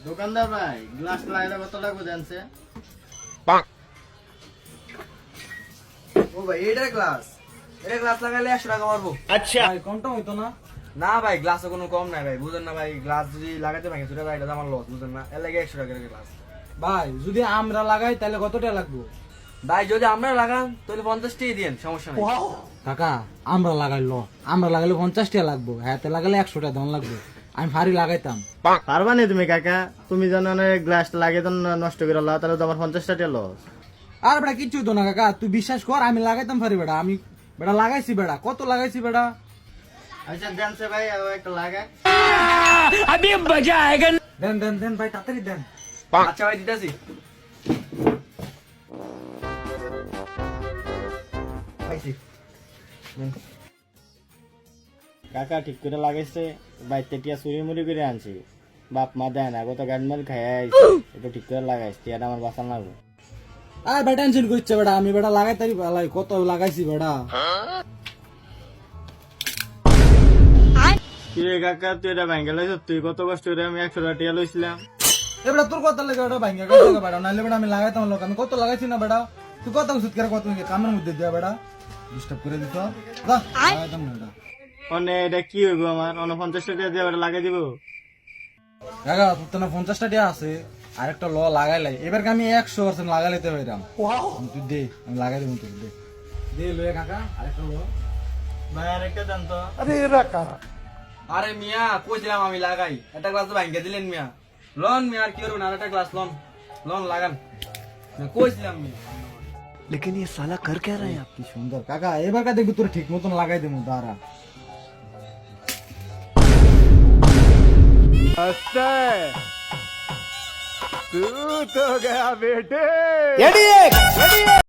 দোকানদার ভাই গ্লাস লাগাইলে কত লাগবে জানছে? ও ভাই এটা গ্লাস লাগাইলে 100 টাকা পারবো। আচ্ছা ভাই কমটা হইতো না? না ভাই গ্লাসে কোনো কম নাই ভাই, বুঝেন না ভাই, গ্লাস যদি লাগাইতে ভাঙে সেটা ভাই এটা তো আমার লস, বুঝেন না, এর লাগে 100 টাকা গ্লাস। ভাই যদি আমরা লাগাই তাহলে কত টাকা লাগবে? ভাই যদি আমরা লাগান তাহলে 50 টাকা দিয়েন, সমস্যা নাই। কাকা আমরা লাগাইলে 50 টাকা লাগবে, হ্যাঁ তো লাগালে 100 টাকা দাম লাগবে। আমি ভারী লাগাইতাম। পারবা নি তুমি কাকা? তুমি জানো না গ্লাসটা লাগিয়ে তো নষ্ট করে লাও, তাহলে তো আমার 50 টাকা লস। আর বেটা কিচ্ছু হইতো না কাকা, তুই বিশ্বাস কর, আমি লাগাইতাম পারি বেটা, আমি বেটা লাগাইছি বেটা, কত লাগাইছি বেটা। আচ্ছা জানছে ভাই আর একটা লাগায়। দেন দেন দেন ভাই তাড়াতাড়ি দেন। আচ্ছা ভাই দিতেছি। কাকা ঠিক করে লাগাইছে, বাইতে টিয়া চুরি মুড়ি করে আনছি, বাপ মা দেয় না, কত গাড়ি মারি খাই একটু ঠিক করে লাগাইছি, টিয়াটা আমার বাঁচান লাগবে। আর বেটা টেনশন করছে বেটা, আমি বেটা লাগাইতারি ভালাই, কত লাগাইছি বেটা। কি রে কাকা, তুই এটা ভাঙ্গে লাইছ? তুই কত কষ্ট করে আমি 100 টাকা টিয়া লইছিলাম। এবার তোর কথা লাগে বেটা, ভাঙ্গা গেছে বেটা, নাইলে বেটা আমি লাগাইতাম লোক, আমি কত লাগাইছি না বেটা। তুই কত ওষুধ করে কত কামের মধ্যে দিয়া বেটা ডিস্টার্ব করে দিত, যা লাগাইতাম না বেটা। অনে এটা কি হইব আমার? 49 টাকা দিয়ে এটা লাগাই দিব? কাকা তোর তো না 50 টাকা আছে, আরেকটা ল লাগাইলাই, এবার আমি 100% লাগাইতে পাইরাম। তুই দে, আমি লাগাই দেবো, তুই দে দে লয়ে কাকা আরেকটা ল। ভাই আরেকটা দেন তো। আরে মিয়া কইছিলাম আমি লাগাই, একটা গ্লাস তো ভাঙিয়ে দিলেন মিয়া। লন মিয়া, আর কি করবেন, আর একটা গ্লাস লন, লন লাগান, কইছিলাম মিয়া। लेकिन ये साला कर क्या रहा है आप? কি সুন্দর কাকা, এবার কা দেখবি তোর ঠিক মতন লাগাই দেবো, দাঁড়া। तू तो गया बेटे।